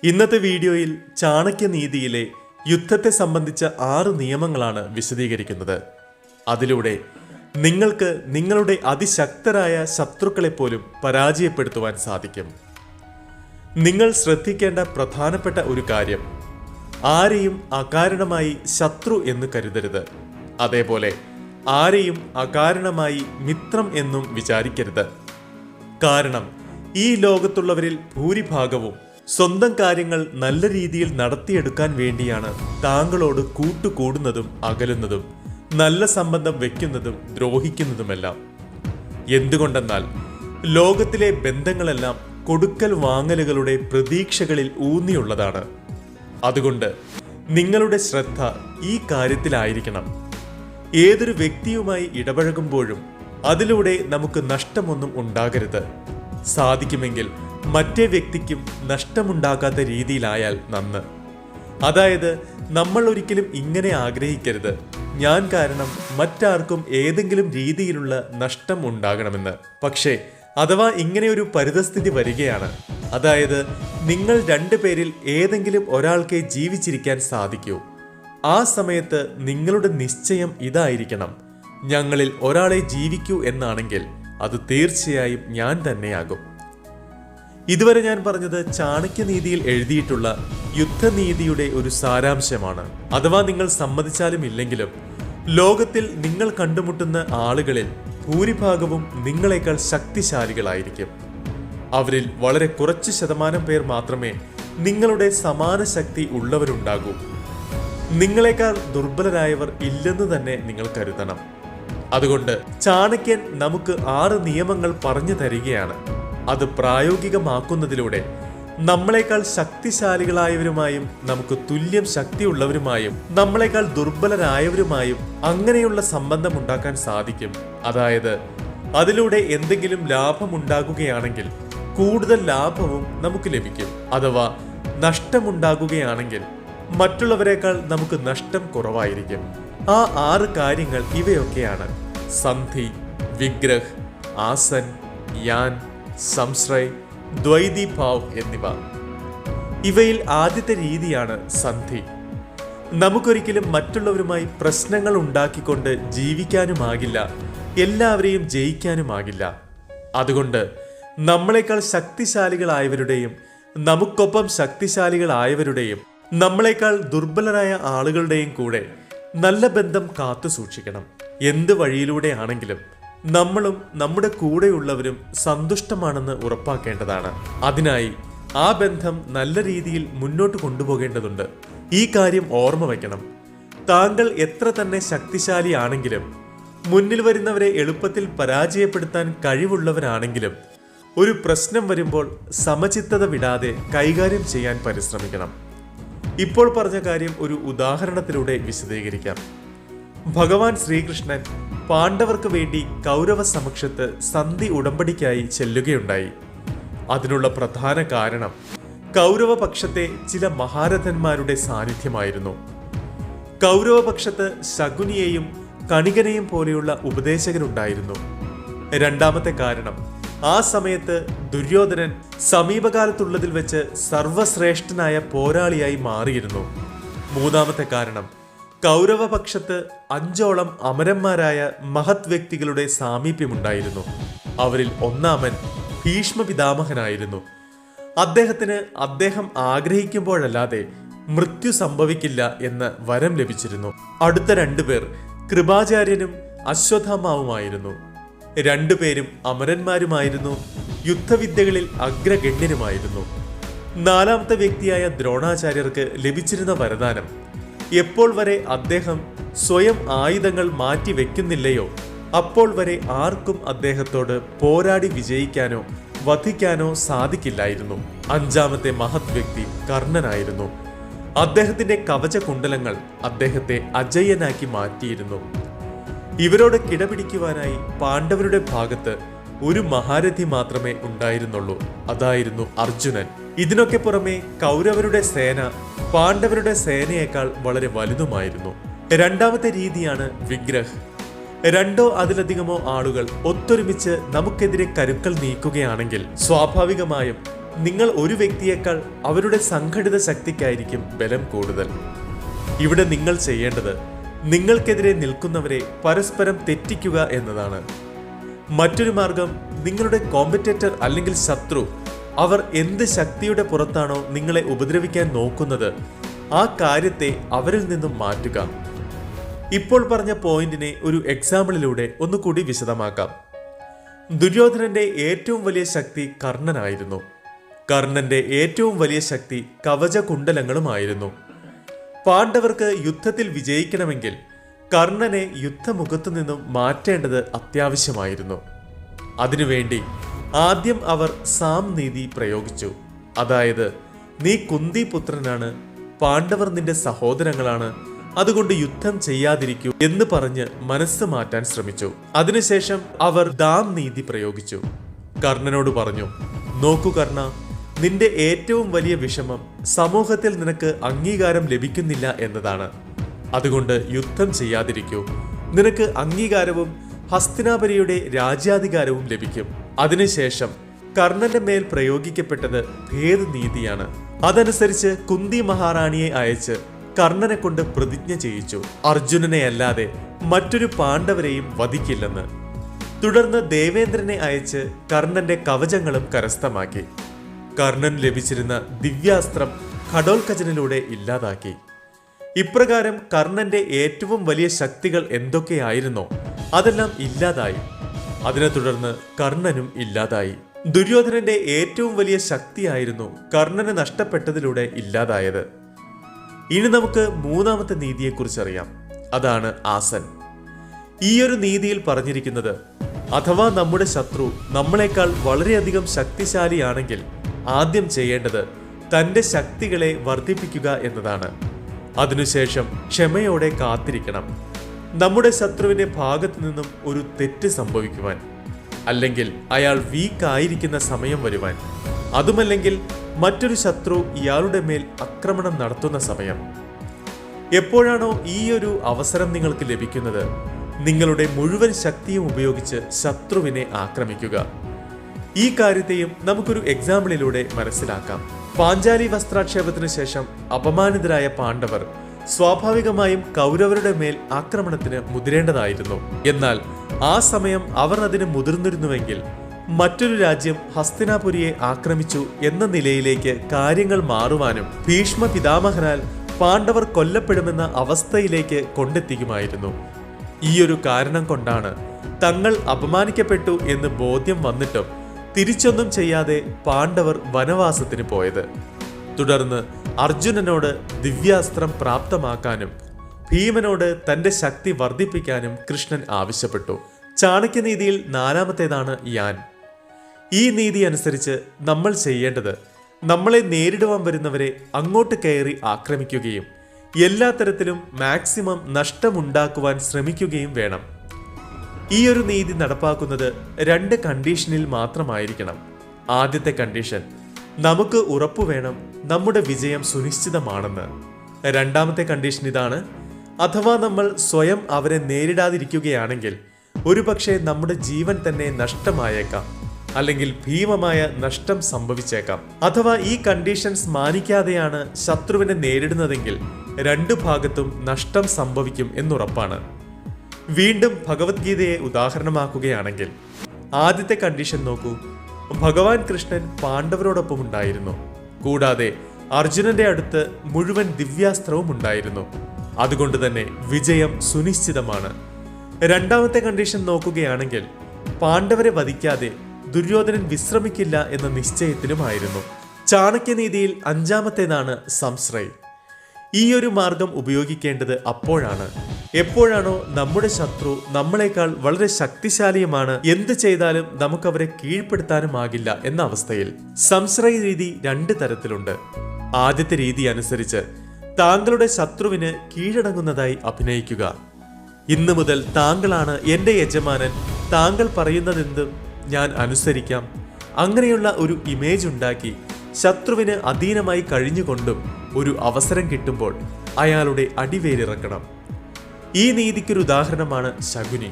ഇന്നത്തെ വീഡിയോയിൽ ചാണക്യനീതിയിലെ യുദ്ധത്തെ സംബന്ധിച്ച 6 നിയമങ്ങളാണ് വിശദീകരിക്കുന്നത്. അതിലൂടെ നിങ്ങൾക്ക് നിങ്ങളുടെ അതിശക്തരായ ശത്രുക്കളെ പോലും പരാജയപ്പെടുത്തുവാൻ സാധിക്കും. നിങ്ങൾ ശ്രദ്ധിക്കേണ്ട പ്രധാനപ്പെട്ട ഒരു കാര്യം, ആരെയും അകാരണമായി ശത്രു എന്ന് കരുതരുത്. അതേപോലെ ആരെയും അകാരണമായി മിത്രം എന്നും വിചാരിക്കരുത്. കാരണം ഈ ലോകത്തുള്ളവരിൽ ഭൂരിഭാഗവും സ്വന്തം കാര്യങ്ങൾ നല്ല രീതിയിൽ നടത്തിയെടുക്കാൻ വേണ്ടിയാണ് താങ്കളോട് കൂട്ടുകൂടുന്നതും അകലുന്നതും നല്ല സംബന്ധം വയ്ക്കുന്നതും ദ്രോഹിക്കുന്നതുമെല്ലാം. എന്തുകൊണ്ടെന്നാൽ ലോകത്തിലെ ബന്ധങ്ങളെല്ലാം കൊടുക്കൽ വാങ്ങലുകളുടെ പ്രതീക്ഷകളിൽ ഊന്നിയുള്ളതാണ്. അതുകൊണ്ട് നിങ്ങളുടെ ശ്രദ്ധ ഈ കാര്യത്തിലായിരിക്കണം. ഏതൊരു വ്യക്തിയുമായി ഇടപഴകുമ്പോഴും അതിലൂടെ നമുക്ക് നഷ്ടമൊന്നും ഉണ്ടാകരുത്. സാധിക്കുമെങ്കിൽ മറ്റേ വ്യക്തിക്കും നഷ്ടമുണ്ടാകാത്ത രീതിയിലായാൽ നന്ന്. അതായത് നമ്മൾ ഒരിക്കലും ഇങ്ങനെ ആഗ്രഹിക്കരുത്, ഞാൻ കാരണം മറ്റാർക്കും ഏതെങ്കിലും രീതിയിലുള്ള നഷ്ടം ഉണ്ടാകണമെന്ന്. പക്ഷേ അഥവാ ഇങ്ങനെ ഒരു പരിതസ്ഥിതി വരികയാണ്, അതായത് നിങ്ങൾ 2 പേരിൽ ഏതെങ്കിലും ഒരാൾക്കേ ജീവിച്ചിരിക്കാൻ സാധിക്കൂ. ആ സമയത്ത് നിങ്ങളുടെ നിശ്ചയം ഇതായിരിക്കണം, ഞങ്ങളിൽ ഒരാളെ ജീവിക്കൂ എന്നാണെങ്കിൽ അത് തീർച്ചയായും ഞാൻ തന്നെയാകും. ഇതുവരെ ഞാൻ പറഞ്ഞത് ചാണക്യനീതിയിൽ എഴുതിയിട്ടുള്ള യുദ്ധനീതിയുടെ ഒരു സാരാംശമാണ്. അഥവാ നിങ്ങൾ സമ്മതിച്ചാലും ഇല്ലെങ്കിലും ലോകത്തിൽ നിങ്ങൾ കണ്ടുമുട്ടുന്ന ആളുകളിൽ ഭൂരിഭാഗവും നിങ്ങളെക്കാൾ ശക്തിശാലികളായിരിക്കും. അവരിൽ വളരെ കുറച്ച് ശതമാനം പേർ മാത്രമേ നിങ്ങളുടെ സമാന ശക്തി ഉള്ളവരുണ്ടാകൂ. നിങ്ങളെക്കാൾ ദുർബലരായവർ ഇല്ലെന്ന് തന്നെ നിങ്ങൾ കരുതണം. അതുകൊണ്ട് ചാണക്യൻ നമുക്ക് 6 നിയമങ്ങൾ പറഞ്ഞു തരികയാണ്. അത് പ്രായോഗികമാക്കുന്നതിലൂടെ നമ്മളെക്കാൾ ശക്തിശാലികളായവരുമായും നമുക്ക് തുല്യം ശക്തിയുള്ളവരുമായും നമ്മളെക്കാൾ ദുർബലരായവരുമായും അങ്ങനെയുള്ള സംബന്ധം ഉണ്ടാക്കാൻ സാധിക്കും. അതായത് അതിലൂടെ എന്തെങ്കിലും ലാഭമുണ്ടാകുകയാണെങ്കിൽ കൂടുതൽ ലാഭവും നമുക്ക് ലഭിക്കും. അഥവാ നഷ്ടമുണ്ടാകുകയാണെങ്കിൽ മറ്റുള്ളവരെക്കാൾ നമുക്ക് നഷ്ടം കുറവായിരിക്കും. ആ 6 കാര്യങ്ങൾ ഇവയൊക്കെയാണ്: സന്ധി, വിഗ്രഹ്, ആസൻ, യാൻ, സംശ്രയ്, ദ്വൈതിഭാവ് എന്നിവ. ഇവയിൽ ആദ്യത്തെ രീതിയാണ് സന്ധി. നമുക്കൊരിക്കലും മറ്റുള്ളവരുമായി പ്രശ്നങ്ങൾ ഉണ്ടാക്കിക്കൊണ്ട് ജീവിക്കാനുമാകില്ല, എല്ലാവരെയും ജയിക്കാനുമാകില്ല. അതുകൊണ്ട് നമ്മളെക്കാൾ ശക്തിശാലികളായവരുടെയും നമുക്കൊപ്പം ശക്തിശാലികളായവരുടെയും നമ്മളെക്കാൾ ദുർബലരായ ആളുകളുടെയും കൂടെ നല്ല ബന്ധം കാത്തു സൂക്ഷിക്കണം. എന്ത് വഴിയിലൂടെയാണെങ്കിലും നമ്മളും നമ്മുടെ കൂടെയുള്ളവരും സന്തുഷ്ടമാണെന്ന് ഉറപ്പാക്കേണ്ടതാണ്. അതിനായി ആ ബന്ധം നല്ല രീതിയിൽ മുന്നോട്ട് കൊണ്ടുപോകേണ്ടതുണ്ട്. ഈ കാര്യം ഓർമ്മ വയ്ക്കണം. താങ്കൾ എത്ര തന്നെ ശക്തിശാലിയാണെങ്കിലും മുന്നിൽ വരുന്നവരെ എളുപ്പത്തിൽ പരാജയപ്പെടുത്താൻ കഴിവുള്ളവരാണെങ്കിലും ഒരു പ്രശ്നം വരുമ്പോൾ സമചിത്തത വിടാതെ കൈകാര്യം ചെയ്യാൻ പരിശ്രമിക്കണം. ഇപ്പോൾ പറഞ്ഞ കാര്യം ഒരു ഉദാഹരണത്തിലൂടെ വിശദീകരിക്കാം. ഭഗവാൻ ശ്രീകൃഷ്ണൻ പാണ്ഡവർക്ക് വേണ്ടി കൗരവ സമക്ഷത്ത് സന്ധി ഉടമ്പടിക്കായി ചെല്ലുകയുണ്ടായി. അതിനുള്ള പ്രധാന കാരണം കൗരവപക്ഷത്തെ ചില മഹാരഥന്മാരുടെ സാന്നിധ്യമായിരുന്നു. കൗരവപക്ഷത്ത് ശകുനിയെയും കണികനെയും പോലെയുള്ള ഉപദേശകരുണ്ടായിരുന്നു. രണ്ടാമത്തെ കാരണം, ആ സമയത്ത് ദുര്യോധനൻ സമീപകാലത്തുള്ളതിൽ വെച്ച് സർവശ്രേഷ്ഠനായ പോരാളിയായി മാറിയിരുന്നു. മൂന്നാമത്തെ കാരണം, കൗരവപക്ഷത്ത് 5ഓളം അമരന്മാരായ മഹത് വ്യക്തികളുടെ സാമീപ്യമുണ്ടായിരുന്നു. അവരിൽ ഒന്നാമൻ ഭീഷ്മ പിതാമഹനായിരുന്നു. അദ്ദേഹത്തിന് അദ്ദേഹം ആഗ്രഹിക്കുമ്പോഴല്ലാതെ മൃത്യു സംഭവിക്കില്ല എന്ന വരം ലഭിച്ചിരുന്നു. അടുത്ത 2 പേർ കൃപാചാര്യനും അശ്വത്ഥാമാവുമായിരുന്നു. 2 പേരും അമരന്മാരുമായിരുന്നു, യുദ്ധവിദ്യകളിൽ അഗ്രഗണ്യരുമായിരുന്നു. 4ാമത്തെ വ്യക്തിയായ ദ്രോണാചാര്യർക്ക് ലഭിച്ചിരുന്ന വരദാനം, എപ്പോൾ വരെ അദ്ദേഹം സ്വയം ആയുധങ്ങൾ മാറ്റി വെക്കുന്നില്ലയോ അപ്പോൾ വരെ ആർക്കും അദ്ദേഹത്തോട് പോരാടി വിജയിക്കാനോ വധിക്കാനോ സാധിക്കില്ലായിരുന്നു. 5ാമത്തെ മഹത് വ്യക്തി കർണനായിരുന്നു. അദ്ദേഹത്തിന്റെ കവചകുണ്ടലങ്ങൾ അദ്ദേഹത്തെ അജയ്യനാക്കി മാറ്റിയിരുന്നു. ഇവരോട് കിടപിടിക്കുവാനായി പാണ്ഡവരുടെ ഭാഗത്ത് ഒരു മഹാരഥി മാത്രമേ ഉണ്ടായിരുന്നുള്ളൂ, അതായിരുന്നു അർജുനൻ. ഇതിനൊക്കെ പുറമെ കൗരവരുടെ സേന പാണ്ഡവരുടെ സേനയേക്കാൾ വളരെ വലുതുമായിരുന്നു. 2ാമത്തെ രീതിയാണ് വിഗ്രഹ്. 2ഓ അതിലധികമോ ആളുകൾ ഒത്തൊരുമിച്ച് നമുക്കെതിരെ കരുക്കൾ നീക്കുകയാണെങ്കിൽ സ്വാഭാവികമായും നിങ്ങൾ ഒരു വ്യക്തിയേക്കാൾ അവരുടെ സംഘടിത ശക്തിക്കായിരിക്കും ബലം കൂടുതൽ. ഇവിടെ നിങ്ങൾ ചെയ്യേണ്ടത് നിങ്ങൾക്കെതിരെ നിൽക്കുന്നവരെ പരസ്പരം തെറ്റിക്കുക എന്നതാണ്. മറ്റൊരു മാർഗം, നിങ്ങളുടെ കോമ്പറ്റേറ്റർ അല്ലെങ്കിൽ ശത്രു അവർ എന്ത് ശക്തിയുടെ പുറത്താണോ നിങ്ങളെ ഉപദ്രവിക്കാൻ നോക്കുന്നത് ആ കാര്യത്തെ അവരിൽ നിന്നും മാറ്റുക. ഇപ്പോൾ പറഞ്ഞ പോയിന്റിനെ ഒരു എക്സാമ്പിളിലൂടെ ഒന്നുകൂടി വിശദമാക്കാം. ദുര്യോധനന്റെ ഏറ്റവും വലിയ ശക്തി കർണനായിരുന്നു. കർണന്റെ ഏറ്റവും വലിയ ശക്തി കവചകുണ്ടലങ്ങളുമായിരുന്നു. പാണ്ഡവർക്ക് യുദ്ധത്തിൽ വിജയിക്കണമെങ്കിൽ കർണനെ യുദ്ധമുഖത്തു നിന്നും മാറ്റേണ്ടത് അത്യാവശ്യമായിരുന്നു. അതിനുവേണ്ടി ആദ്യം അവർ സാംനീതി പ്രയോഗിച്ചു. അതായത്, നീ കുന്തിപുത്രനാണ്, പാണ്ഡവർ നിന്റെ സഹോദരങ്ങളാണ്, അതുകൊണ്ട് യുദ്ധം ചെയ്യാതിരിക്കൂ എന്ന് പറഞ്ഞ് മനസ്സ് മാറ്റാൻ ശ്രമിച്ചു. അതിനുശേഷം അവർ ദാം നീതി പ്രയോഗിച്ചു. കർണനോട് പറഞ്ഞു, നോക്കൂ കർണ, നിന്റെ ഏറ്റവും വലിയ വിഷമം സമൂഹത്തിൽ നിനക്ക് അംഗീകാരം ലഭിക്കുന്നില്ല എന്നതാണ്. അതുകൊണ്ട് യുദ്ധം ചെയ്യാതിരിക്കൂ. നിനക്ക് അംഗീകാരവും ഹസ്തിനാപുരിയുടെ രാജ്യാധികാരവും ലഭിക്കും. അതിനുശേഷം കർണന്റെ മേൽ പ്രയോഗിക്കപ്പെട്ടത് ഭേദനീതിയാണ്. അതനുസരിച്ച് കുന്തി മഹാറാണിയെ അയച്ച് കർണനെ കൊണ്ട് പ്രതിജ്ഞ ചെയ്യിച്ചു, അർജുനനെ അല്ലാതെ മറ്റൊരു പാണ്ഡവരെയും വധിക്കില്ലെന്ന്. തുടർന്ന് ദേവേന്ദ്രനെ അയച്ച് കർണന്റെ കവചങ്ങളും കരസ്ഥമാക്കി. കർണൻ ലഭിച്ചിരുന്ന ദിവ്യാസ്ത്രം ഘടോൽക്കജനിലൂടെ ഇല്ലാതാക്കി. ഇപ്രകാരം കർണന്റെ ഏറ്റവും വലിയ ശക്തികൾ എന്തൊക്കെയായിരുന്നോ അതെല്ലാം ഇല്ലാതായി. അതിനെ തുടർന്ന് കർണനും ഇല്ലാതായി. ദുര്യോധനന്റെ ഏറ്റവും വലിയ ശക്തിയായിരുന്നു കർണന് നഷ്ടപ്പെട്ടതിലൂടെ ഇല്ലാതായത്. ഇനി നമുക്ക് മൂന്നാമത്തെ നീതിയെക്കുറിച്ച് അറിയാം. അതാണ് ആസൻ. ഈയൊരു നീതിയിൽ പറഞ്ഞിരിക്കുന്നത്, അഥവാ നമ്മുടെ ശത്രു നമ്മളെക്കാൾ വളരെയധികം ശക്തിശാലിയാണെങ്കിൽ ആദ്യം ചെയ്യേണ്ടത് തന്റെ ശക്തികളെ വർദ്ധിപ്പിക്കുക എന്നതാണ്. അതിനുശേഷം ക്ഷമയോടെ കാത്തിരിക്കണം, നമ്മുടെ ശത്രുവിന്റെ ഭാഗത്തു നിന്നും ഒരു തെറ്റ് സംഭവിക്കുവാൻ, അല്ലെങ്കിൽ അയാൾ വീക്കായിരിക്കുന്ന സമയം വരുവാൻ, അതുമല്ലെങ്കിൽ മറ്റൊരു ശത്രു ഇയാളുടെ മേൽ ആക്രമണം നടത്തുന്ന സമയം. എപ്പോഴാണോ ഈ ഒരു അവസരം നിങ്ങൾക്ക് ലഭിക്കുന്നത്, നിങ്ങളുടെ മുഴുവൻ ശക്തിയും ഉപയോഗിച്ച് ശത്രുവിനെ ആക്രമിക്കുക. ഈ കാര്യത്തെയും നമുക്കൊരു എക്സാമ്പിളിലൂടെ മനസ്സിലാക്കാം. പാഞ്ചാലി വസ്ത്രാക്ഷേപത്തിനു ശേഷം അപമാനിതരായ പാണ്ഡവർ സ്വാഭാവികമായും കൗരവരുടെ മേൽ ആക്രമണത്തിന് മുതിരേണ്ടതായിരുന്നു. എന്നാൽ ആ സമയം അവർ അതിന് മുതിർന്നിരുന്നുവെങ്കിൽ മറ്റൊരു രാജ്യം ഹസ്തിനാപുരിയെ ആക്രമിച്ചു എന്ന നിലയിലേക്ക് കാര്യങ്ങൾ മാറുവാനും ഭീഷ്മ പിതാമഹനാൽ പാണ്ഡവർ കൊല്ലപ്പെടുമെന്ന അവസ്ഥയിലേക്ക് കൊണ്ടെത്തിക്കുമായിരുന്നു. ഈയൊരു കാരണം കൊണ്ടാണ് തങ്ങൾ അപമാനിക്കപ്പെട്ടു എന്ന് ബോധ്യം വന്നിട്ടും തിരിച്ചൊന്നും ചെയ്യാതെ പാണ്ഡവർ വനവാസത്തിന് പോയത്. തുടർന്ന് അർജുനനോട് ദിവ്യാസ്ത്രം പ്രാപ്തമാക്കാനും ഭീമനോട് തന്റെ ശക്തി വർദ്ധിപ്പിക്കാനും കൃഷ്ണൻ ആവശ്യപ്പെട്ടു. ചാണക്യനീതിയിൽ നാലാമത്തേതാണ് യാൻ. ഈ നീതി അനുസരിച്ച് നമ്മൾ ചെയ്യേണ്ടത് നമ്മളെ നേരിടുവാൻ വരുന്നവരെ അങ്ങോട്ട് കയറി ആക്രമിക്കുകയും എല്ലാ തരത്തിലും മാക്സിമം നഷ്ടമുണ്ടാക്കുവാൻ ശ്രമിക്കുകയും വേണം. ഈ ഒരു നീതി നടപ്പാക്കുന്നത് 2 കണ്ടീഷനിൽ മാത്രമായിരിക്കണം. ആദ്യത്തെ കണ്ടീഷൻ, നമുക്ക് ഉറപ്പുവേണം നമ്മുടെ വിജയം സുനിശ്ചിതമാണെന്ന്. രണ്ടാമത്തെ കണ്ടീഷൻ ഇതാണ്, അഥവാ നമ്മൾ സ്വയം അവരെ നേരിടാതിരിക്കുകയാണെങ്കിൽ ഒരുപക്ഷെ നമ്മുടെ ജീവൻ തന്നെ നഷ്ടമായേക്കാം, അല്ലെങ്കിൽ ഭീമമായ നഷ്ടം സംഭവിച്ചേക്കാം. അഥവാ ഈ കണ്ടീഷൻസ് മാനിക്കാതെയാണ് ശത്രുവിനെ നേരിടുന്നതെങ്കിൽ 2 ഭാഗത്തും നഷ്ടം സംഭവിക്കും എന്നുറപ്പാണ്. വീണ്ടും ഭഗവത്ഗീതയെ ഉദാഹരണമാക്കുകയാണെങ്കിൽ ആദ്യത്തെ കണ്ടീഷൻ നോക്കൂ. ഭഗവാൻ കൃഷ്ണൻ പാണ്ഡവരോടൊപ്പം ഉണ്ടായിരുന്നു. കൂടാതെ അർജുനന്റെ അടുത്ത് മുഴുവൻ ദിവ്യാസ്ത്രവും ഉണ്ടായിരുന്നു. അതുകൊണ്ട് തന്നെ വിജയം സുനിശ്ചിതമാണ്. രണ്ടാമത്തെ കണ്ടീഷൻ നോക്കുകയാണെങ്കിൽ പാണ്ഡവരെ വധിക്കാതെ ദുര്യോധനൻ വിശ്രമിക്കില്ല എന്ന നിശ്ചയത്തിലുമായിരുന്നു. ചാണക്യനീതിയിൽ 5-ാമത്തേതാണ് സംശ്രയ്. ഈ ഒരു മാർഗം ഉപയോഗിക്കേണ്ടത് അപ്പോഴാണ് എപ്പോഴാണോ നമ്മുടെ ശത്രു നമ്മളെക്കാൾ വളരെ ശക്തിശാലിയുമാണ്, എന്ത് ചെയ്താലും നമുക്കവരെ കീഴ്പ്പെടുത്താനുമാകില്ല എന്ന അവസ്ഥയിൽ. സംശ്രയ രീതി 2 തരത്തിലുണ്ട്. ആദ്യത്തെ രീതി അനുസരിച്ച് താങ്കളുടെ ശത്രുവിന് കീഴടങ്ങുന്നതായി അഭിനയിക്കുക. ഇന്നു മുതൽ താങ്കളാണ് എൻ്റെ യജമാനൻ, താങ്കൾ പറയുന്നതെന്തും ഞാൻ അനുസരിക്കാം. അങ്ങനെയുള്ള ഒരു ഇമേജ് ഉണ്ടാക്കി ശത്രുവിന് അധീനമായി കഴിഞ്ഞുകൊണ്ടും ഒരു അവസരം കിട്ടുമ്പോൾ അയാളുടെ അടിവേരിറക്കണം. ഈ നീതിക്കൊരു ഉദാഹരണമാണ് ശകുനി.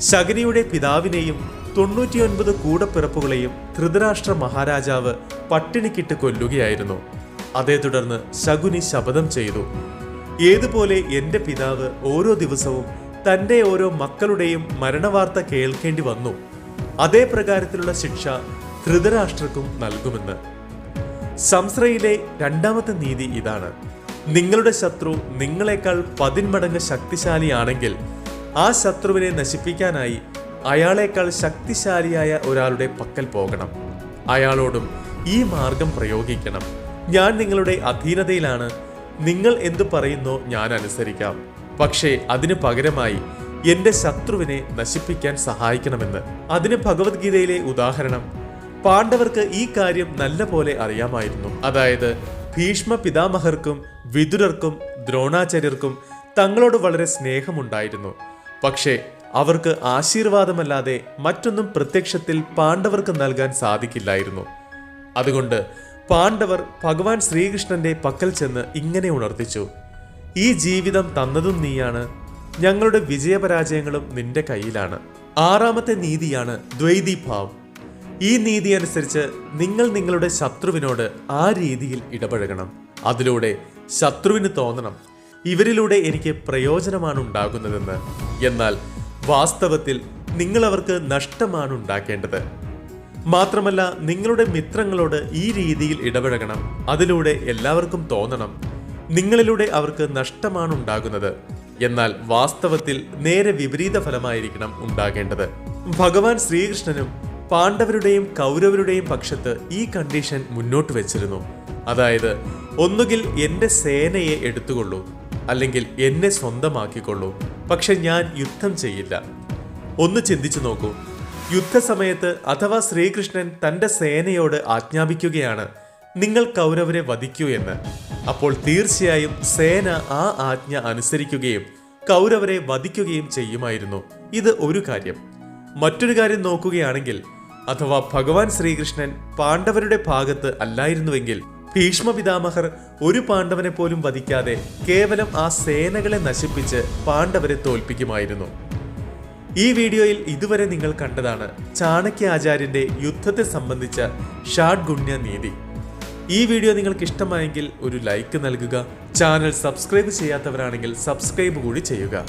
ശകുനിയുടെ പിതാവിനെയും 99 കൂടപ്പിറപ്പുകളെയും ധൃതരാഷ്ട്ര മഹാരാജാവ് പട്ടിണിക്കിട്ട് കൊല്ലുകയായിരുന്നു. അതേ തുടർന്ന് ശകുനി ശപഥം ചെയ്തു, ഏതുപോലെ എൻ്റെ പിതാവ് ഓരോ ദിവസവും തൻ്റെ ഓരോ മക്കളുടെയും മരണവാർത്ത കേൾക്കേണ്ടി വന്നു, അതേ പ്രകാരത്തിലുള്ള ശിക്ഷ ധൃതരാഷ്ട്രർക്കും നൽകുമെന്ന്. സംസ്രയിലെ രണ്ടാമത്തെ നീതി ഇതാണ്: നിങ്ങളുടെ ശത്രു നിങ്ങളെക്കാൾ 10 മടങ്ങ് ശക്തിശാലിയാണെങ്കിൽ ആ ശത്രുവിനെ നശിപ്പിക്കാനായി അയാളേക്കാൾ ശക്തിശാലിയായ ഒരാളുടെ പക്കൽ പോകണം. അയാളോടും ഈ മാർഗം പ്രയോഗിക്കണം: ഞാൻ നിങ്ങളുടെ അധീനതയിലാണ്, നിങ്ങൾ എന്തു പറയുന്നോ ഞാൻ അനുസരിക്കാം, പക്ഷേ അതിന് പകരമായി എന്റെ ശത്രുവിനെ നശിപ്പിക്കാൻ സഹായിക്കണമെന്ന്. അതിന് ഭഗവത്ഗീതയിലെ ഉദാഹരണം പാണ്ഡവർക്ക് ഈ കാര്യം നല്ല പോലെ അറിയാമായിരുന്നു. അതായത് ഭീഷ്മ പിതാമഹർക്കും വിദുരർക്കും ദ്രോണാചാര്യർക്കും തങ്ങളോട് വളരെ സ്നേഹമുണ്ടായിരുന്നു. പക്ഷേ അവർക്ക് ആശീർവാദമല്ലാതെ മറ്റൊന്നും പ്രത്യക്ഷത്തിൽ പാണ്ഡവർക്ക് നൽകാൻ സാധിക്കില്ലായിരുന്നു. അതുകൊണ്ട് പാണ്ഡവർ ഭഗവാൻ ശ്രീകൃഷ്ണന്റെ പക്കൽ ചെന്ന് ഇങ്ങനെ ഉണർത്തിച്ചു: ഈ ജീവിതം തന്നതും നീയാണ്, ഞങ്ങളുടെ വിജയപരാജയങ്ങളും നിന്റെ കയ്യിലാണ്. ആറാമത്തെ നീതിയാണ് ദ്വൈതീഭാവ്. ഈ നീതി അനുസരിച്ച് നിങ്ങൾ നിങ്ങളുടെ ശത്രുവിനോട് ആ രീതിയിൽ ഇടപഴകണം. അതിലൂടെ ശത്രുവിന് തോന്നണം, ഇവരിലൂടെ എനിക്ക് പ്രയോജനമാണ് ഉണ്ടാകുന്നതെന്ന്. എന്നാൽ വാസ്തവത്തിൽ നിങ്ങൾ അവർക്ക് നഷ്ടമാണ് ഉണ്ടാക്കേണ്ടത്. മാത്രമല്ല, നിങ്ങളുടെ മിത്രങ്ങളോട് ഈ രീതിയിൽ ഇടപഴകണം. അതിലൂടെ എല്ലാവർക്കും തോന്നണം, നിങ്ങളിലൂടെ അവർക്ക് നഷ്ടമാണ് ഉണ്ടാകുന്നത്. എന്നാൽ വാസ്തവത്തിൽ നേരെ വിപരീത ഫലമായിരിക്കണം ഉണ്ടാകേണ്ടത്. ഭഗവാൻ ശ്രീകൃഷ്ണനും പാണ്ഡവരുടെയും കൗരവരുടെയും പക്ഷത്ത് ഈ കണ്ടീഷൻ മുന്നോട്ട് വെച്ചിരുന്നു. അതായത്, ഒന്നുകിൽ എൻ്റെ സേനയെ എടുത്തുകൊള്ളൂ, അല്ലെങ്കിൽ എന്നെ സ്വന്തമാക്കിക്കൊള്ളൂ, പക്ഷെ ഞാൻ യുദ്ധം ചെയ്യില്ല. ഒന്ന് ചിന്തിച്ചു നോക്കൂ, യുദ്ധസമയത്ത് അഥവാ ശ്രീകൃഷ്ണൻ തൻ്റെ സേനയോട് ആജ്ഞാപിക്കുകയാണ്, നിങ്ങൾ കൗരവരെ വധിക്കൂ എന്ന്. അപ്പോൾ തീർച്ചയായും സേന ആ ആജ്ഞ അനുസരിക്കുകയും കൗരവരെ വധിക്കുകയും ചെയ്യുമായിരുന്നു. ഇത് ഒരു കാര്യം. മറ്റൊരു കാര്യം നോക്കുകയാണെങ്കിൽ, അഥവാ ഭഗവാൻ ശ്രീകൃഷ്ണൻ പാണ്ഡവരുടെ ഭാഗത്ത് അല്ലായിരുന്നുവെങ്കിൽ ഭീഷ്മ പിതാമഹർ ഒരു പാണ്ഡവനെ പോലും വധിക്കാതെ കേവലം ആ സേനകളെ നശിപ്പിച്ച് പാണ്ഡവരെ തോൽപ്പിക്കുമായിരുന്നു. ഈ വീഡിയോയിൽ ഇതുവരെ നിങ്ങൾ കണ്ടതാണ് ചാണക്യ ആചാര്യന്റെ യുദ്ധത്തെ സംബന്ധിച്ച ഷാഡ്ഗുണ്യ നീതി. ഈ വീഡിയോ നിങ്ങൾക്ക് ഇഷ്ടമായെങ്കിൽ ഒരു ലൈക്ക് നൽകുക. ചാനൽ സബ്സ്ക്രൈബ് ചെയ്യാത്തവരാണെങ്കിൽ സബ്സ്ക്രൈബ് കൂടി ചെയ്യുക.